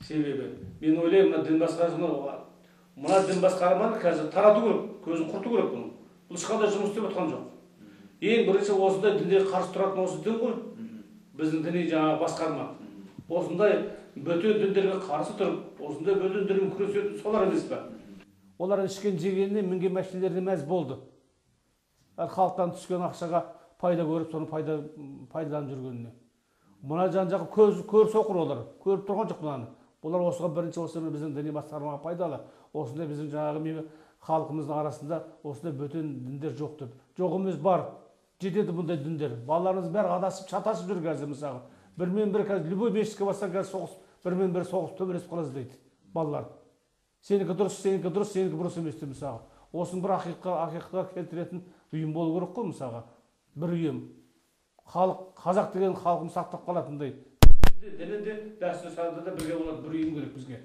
Себебі мен ойлаймын, мына дін басқарманы қазір тарату керек, көзін құрту керек бұның. Бұл ешқандай жұмыс істеп жатқан жоқ. Ең бірінші осындай дінге қарсы тұратын осы дін ғой, біздің діни жаңағы басқарма. Осындай бөтен діндерге қарсы тұрып, осындай бөтен дінмен күресетін солар емес пе? Олар ішкен жегеніне мінген мәшинелеріне мәз болды. Халықтан түскен ақшаға пайда көріп, соны пайдаланып жүргеніне. Мына жан-жағы көріп соқыр олар, көріп тұрған жоқ мынаны. Олар осыған бірінші осыны біздің діни басқармаға пайдалы. Осындай біздің жаңағы халқымыздың арасында осындай бөтен діндер жоқ деп. Жоқ емес, бар. Жетеді бұндай діндер. Балаларымыз бәрі адасып, шатасып жүр қазір мысалы. Бірмен-бір қазір любой мешітке барсаң қазір соғыс, бірмен-бір соғыс төбелесіп қаласыз дейді балалар. Сенікі дұрыс, сенікі дұрыс, сенікі бұрыс емес деп мысалы. Осының бір ақиқатқа келтіретін ұйым болу керек қой мысалға. Бір ұйым. Қазақ деген халқымыз сақтап қалатындай. Дінінде, дәстүр-салты да бірге болады, бір ұйым керек бізге.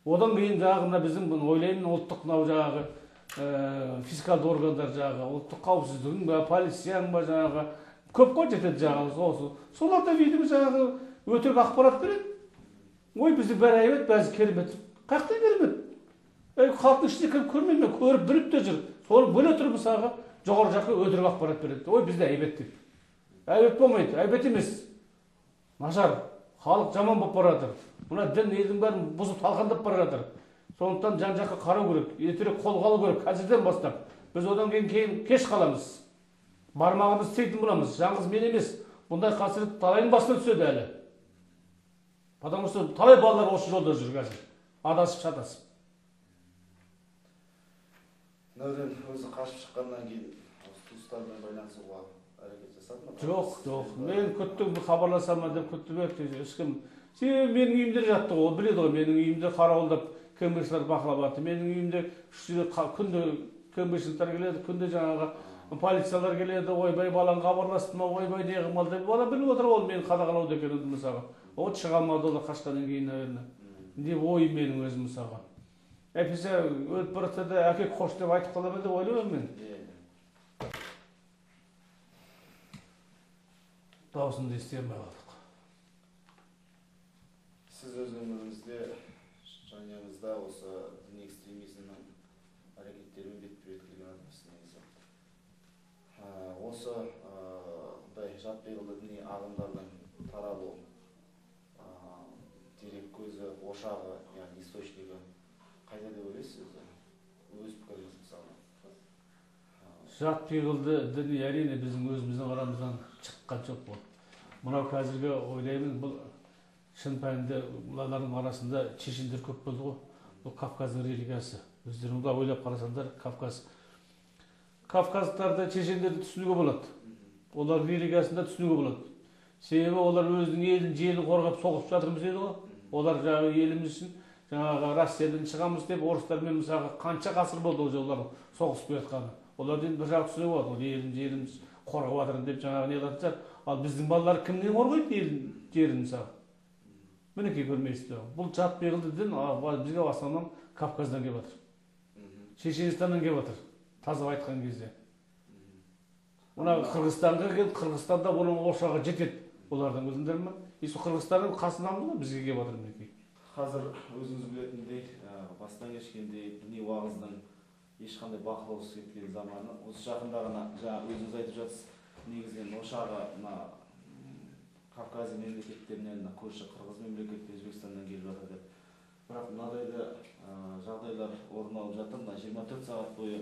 Одан кейін жаңағы біздің ойлаймын ұлттық жаңағы фискалды органдар жаңағы ұлттық қауіпсіздігің ба, полицияң ба жаңағы көп қой жетеді жаңағы. Солар да видимо жаңағы өтірік ақпарат береді. Ой, біздің бәрі әйбет, бәрі керемет. Қаяқтан керемет? Халықтың ішінде кіріп көрмейді ме? Көріп біліп те жүр. Соны бөле тұрып мысалға жоғары жаққа өтірік ақпарат береді. Ой, бізде әйбет деп. Әйбет болмайды, әйбет емес. Нашар, халық жаман болып бара жатыр. Мына дін елдің бәрін бұзып талқандап бара жатыр. Сондықтан жан-жаққа қарау керек, ертерек қолға алу керек, қазірден бастап. Біз одан кейін кеш қаламыз. Бармағымыз істейтін боламыз. Жаңыз мен емес. Бұндай қасірет талайдың басына түседі әлі. Потому что талай балалар осы жолда жүр қазір. Адасып, шатасып. Нұрден өзі қашып шыққаннан кейін туыстармен байланысуға әрекет жасады ма? Жоқ. Мен күттім, хабарласам ба деп күттім ешкім. Себебі менің үйімде жатты ғой, ол біледі ғой, менің үйімде қарауылдап көмекшілер бақылап жатты. Менің үйімде күнде көмекшілер келеді, күнде жаңағы полициялар келеді, ойбай балаң хабарласты ма, ойбай не қылмады деп. Бала біліп отыр ол мені қадағалауды екен мысалға. От шыға алмады ол қашқаннан кейін, наверное. Не ой менің өзім мысалға. Әйтпесе өліп бара жатса да әке қош деп айтып қаламын деп ойлаймын мен. Даусымды ести алмай қалдық. Сіз өз өміріңізде, жанұяңызда осы діни экстремизмнің әрекеттерімен бетпе-бет келген адамсыз негізі. Осы жат пиғылды діни ағымдардың таралу дерек көзі, ошағы, яғни источнигі қайда деп ойлайсыз өзі? Өз пікіріңіз мысалы. Жат пиғылды діни әрине біздің өзіміздің арамыздан шыққан жоқ бұл. Мынау қазіргі ойлаймын, бұл шын мәнінде бұлардың арасында чешендер көп болды ғой. Бұл Кавказдың религиясы. Өздеріңді ойлап қарасаңдар, Кавказдықтарды, чешендерді түсінуге болады. Олар религиясында түсінуге болады. Себебі олар өзінің елін, жерін қорғап соғысып жатырмыз еді ғой. Олар жаңағы еліміз үшін жаңағы Россиядан шығамыз деп орыстармен мысалға қанша ғасыр болды ол олар соғысып жатқаны. Олардың бір жағы түсінуге болады. Елін, жеріміз қорғап жатырмыз деп жаңағы не қылатын шығар. Ал біздің балалар кімнен қорғайды елін, жерін мысалы? Мінекей көрмейсіздер. Бұл жат пиғылды дін бізге в основном Кавказдан келіп жатыр. Шешенстаннан келіп жатыр. Таза айтқан кезде. Мына Қырғызстанға келіп, Қырғызстанда бұның ошағы жетеді. Олардың білдіңдер ме? Қырғызстанның қасынан ғой бізге келіп жатыр мінекей. Қазір өзіңіз білетіндей, бастан кешкендей діни уағыздың ешқандай бақылаусыз кеткен заманы. Осы жақында ғана өзіңіз айтып жатсыз, негізінен ошағы Кавказ мемлекеттерінен көрші Қырғыз мемлекеті Өзбекстаннан келіп жатыр деп. Бірақ мынадай да жағдайлар орын алып жатыр. 24 сағат бойы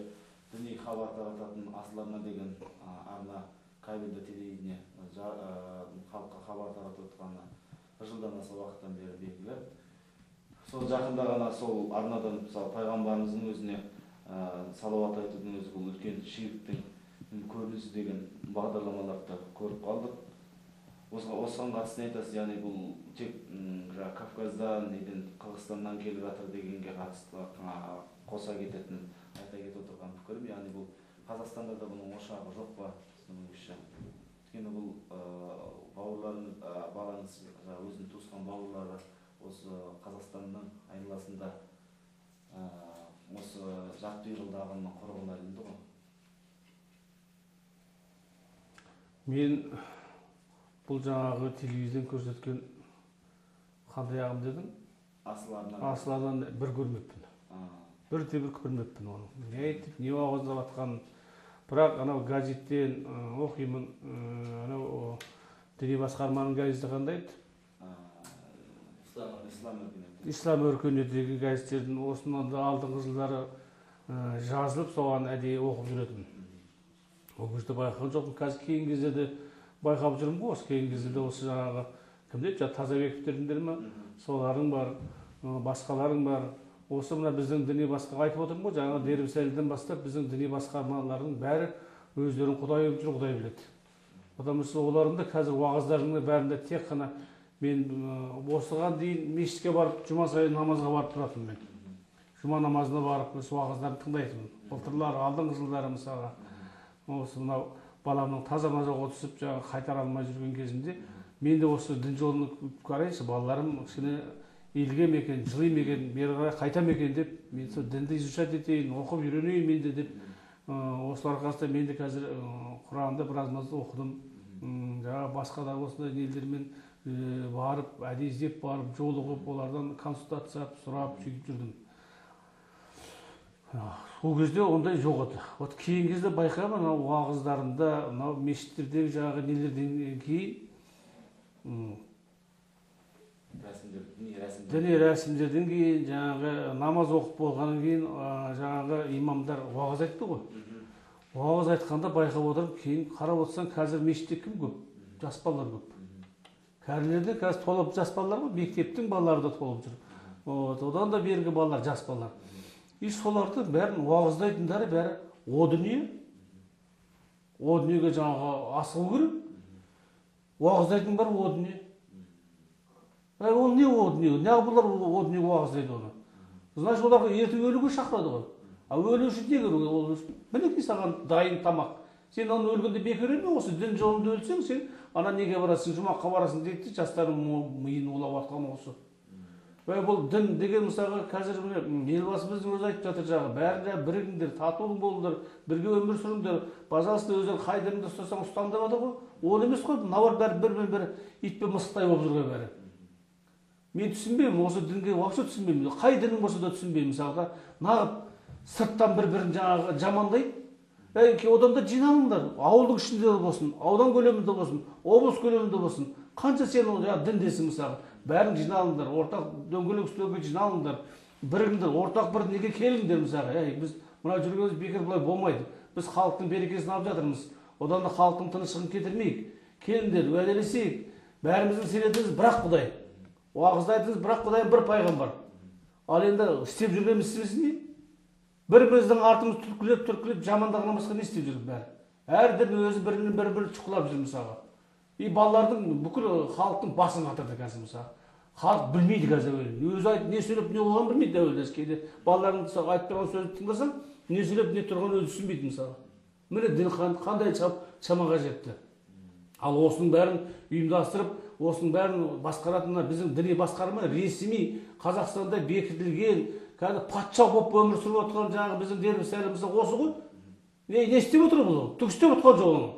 діни хабар тарататын Асыл арна деген арна кабельді телевидение халыққа хабар таратып отқаны жылдан аса уақыттан бері белгілі. Сол жақында ғана сол арнадан пайғамбарымыздың өзіне салауат айтудың өзі бұл үлкен ширктің көрінісі деген бағдарламаларды көріп қалдық. Осыған қатысты айтасыз, яғни бұл тек Кавказдан, Қырғызстаннан келіп жатыр дегенге қатысты қоса кететін айта кетіп отырған пікірім, яғни бұл Қазақстанда да бұның ошағы жоқ па сіздің ойыңызша? Өйткені бұл балаңыз өзінің туысқан бауырлары осы Қазақстанның айналасында осы жат пиғылды ағымның құрығына ілінді ғой. Мен бұл жаңағы телевизиядан көрсеткен Қандай ағым дедің? Асыл арна. Асыл арнаны бір көрмеппін. Бірде бір көрмеппін оны. Не айтып, не уағыздап жатқанын. Бірақ анау газеттен оқимын, анау діни басқарманың газеті қандай еді? Ислам өркениетіндегі газеттердің осынан да алдыңғы жылдары жазылып, соған әдейі оқып жүретін. Ол кезде байқаған жоқпын. Қазір кейінгі кезде де байқап жүрмін ғой. Кейінгі кезде де осы жаңағы кімдер, Тазабековтердің ме? Соларың бар, басқаларың бар. Осы мына біздің діни басқа айтып отырмын ғой, жаңағы Дербісәліден бастап біздің діни басқармалардың бәрі өздерін Құдай өліп жүр, Құдай біледі. Потому что олардың да қазір уағыздарының бәрінде тек қана мен осыған дейін мешітке барып, жұма сайын намазға барып тұратынмын мен. Жұма намазына барып, осы уағыздарын тыңдайтынмын. Былтырлар, алдыңғы жылдары мысалға, осы мынау баламның таза мазаға түсіп, жаңағы қайтара алмай жүрген кезінде, мен де осы дін жолын қарайыншы, балаларым кішкене елгем екен, жылым екен, бері қарай қайтам екен деп, мен сол дінді изучать етейін, оқып үйренейін мен де деп, осы арқасында мен де қазір Құранды біраз оқыдым. Жаңағы басқа да осындай елдермен барып, әдейі іздеп барып, жолығып, олардан консультация сұрап, сөйтіп жүрдім. Ол кезде ондай жоқ еді. Вот кейінгі кезде байқаймын, мынау уағыздарында, мынау мешіттердегі жаңағы нелерден кейін, діни рәсімдерден кейін, жаңағы намаз оқып болғаннан кейін, жаңағы имамдар уағыз айтты ғой. Уағыз айтқанда байқап отырып, кейін қарап отырсаң, қазір мешітте кім көп? Жас балалар көп. Кәрілерде қазір толып жас балалар ғой, мектептің балалары да толып жүр. Одан да бергі балалар, жас балалар. И соларды бәрін уағыздайтындары бәрі о дүние. О дүниеге жаңағы асығу керек. Уағыздайтын бар о дүние. Ол не о дүние? Неғып бұлар о дүниеге уағыздайды оны? Значит, оларға ертең өлуге шақырады ғой. Өлу үшін не керек? Мінекей саған дайын тамақ. Сен оны өлгенде бекер еме, осы дін жолында өлсең, сен ана неге барасың, жұмаққа барасың дейді, жастардың миын улап атқан осы. Бұл дін деген мысалға қазір елбасымыздың өзі айтып жатыр жағы, бәріне бірігіңдер, татулық болыңдар, бірге өмір сүріңдер, пожалуйста, өздері қай дінді ұстасаң ұстан деп жатыр ғой. Ол емес қой, мыналар бәрі бірімен-бірі ит пен мысықтай болып жүрген бәрі. Мен түсінбеймін, осы дінге вообще түсінбеймін. Қай дінің болса да түсінбеймін. Мысалға, нағып сырттан бір-бірін жаңағы жамандайды. Одан да жиналыңдар, ауылдың ішінде де болсын, аудан көлемінде болсын, облыс көлемінде болсын. Қанша сен діндесің мысалға, бәрін жиналыңдар, ортақ дөңгелек үстелге жиналыңдар, бірігіңдер, ортақ бір неге келіңдер мысалға. Біз мына жүргеніміз бекер бұлай болмайды. Біз халықтың берекесін алып жатырмыз. Одан да халықтың тыныштығын кетірмейік. Келіңдер, уәделесейік. Бәріміздің сенетіміз бірақ Құдай. Уағызды айтыңыз, бірақ Құдай бір пайғамбар. Ал енді істеп жүргеніміз істемесін не? Бір-біріміздің артымыз түрткілеп, жамандағынан басқа не істеп жүріп бәрі? Әр дін өзі бір-бірін шұқылап жүр мысалға. И балалардың бүкіл халықтың басын қатырды қазір мысалға. Халық білмейді қазір әуелі. Өзі айтып, не сөйлеп, не қойған білмейді әуелі. Кейде балалардың айтып тұрған сөзді тыңдасаң, не сөйлеп, не тұрған өзі түсінбейді мысалға. Міне дін қандай шамаға жетті. Ал осының бәрін ұйымдастырып, осының бәрін басқаратынына біздің діни басқарма ресми Қазақстанда бекітілген, кәдімгі патша болып өмір сүріп отырған жаңағы біздің Дербісәліміз осы ғой. Не істеп отыр бұл? Түк істеп отқан жоқ оның.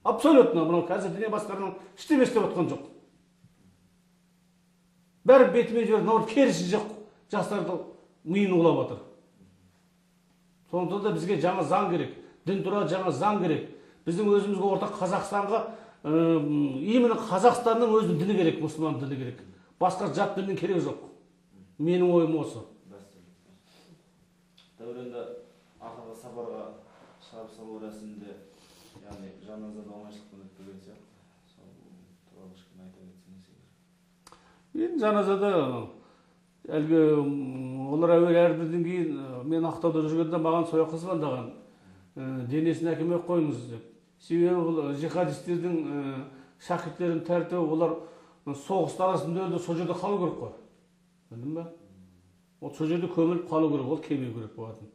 Абсолютно мынау қазір діни басқарманың ештеңе істеп отқан жоқ. Бәрі бетімен жіберіп, мынау керісі жоқ, жастарды миын улап отыр. Сондықтан да бізге жаңа заң керек, дін туралы жаңа заң керек. Біздің өзімізге ортақ Қазақстанға, именно Қазақстанның өзінің діні керек, мұсылман діні керек. Басқа жат діннің керегі жоқ. Менің ойым осы. Дәуренді ақырғы сапарға шығарып салу рәсімінде, яғни жаназада оңайшылықпен өтпеген сияқты. Сол туралы кішкене айта кетсеңіз. Енді жаназада әлгі олар әуелі әрбірден кейін мен Ақтауда жүргенде маған сояққа звондаған. Денесін әкелмей қойыңыз деп. Себебі бұл жихадистердің шәкірттерін тәртібі, олар соғыс арасында өлді, сол жерде қалу керек қой. Білдің ба? Сол жерде көміліп қалу керек, ол келмеу керек болатын.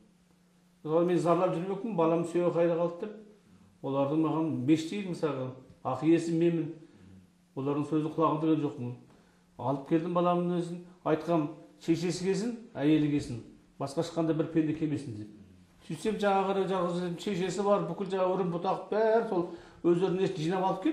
Мен зарлап жүрмекпін, балам сүйегі қайда қалды деп. Олардың маған беш дейді мысалға, ақ иесі менмін. Олардың сөзі құлағым деген жоқпын. Алып келдім баламның өзін, айтқам, шешесі келсін, әйелі келсін. Басқа шыққанда бір пенде келмесін деп. Сөйтсем жаңағы шешесі бар, бүкіл жаңағы үрім бұтақ бәрі сол өздеріне жинап алып келді.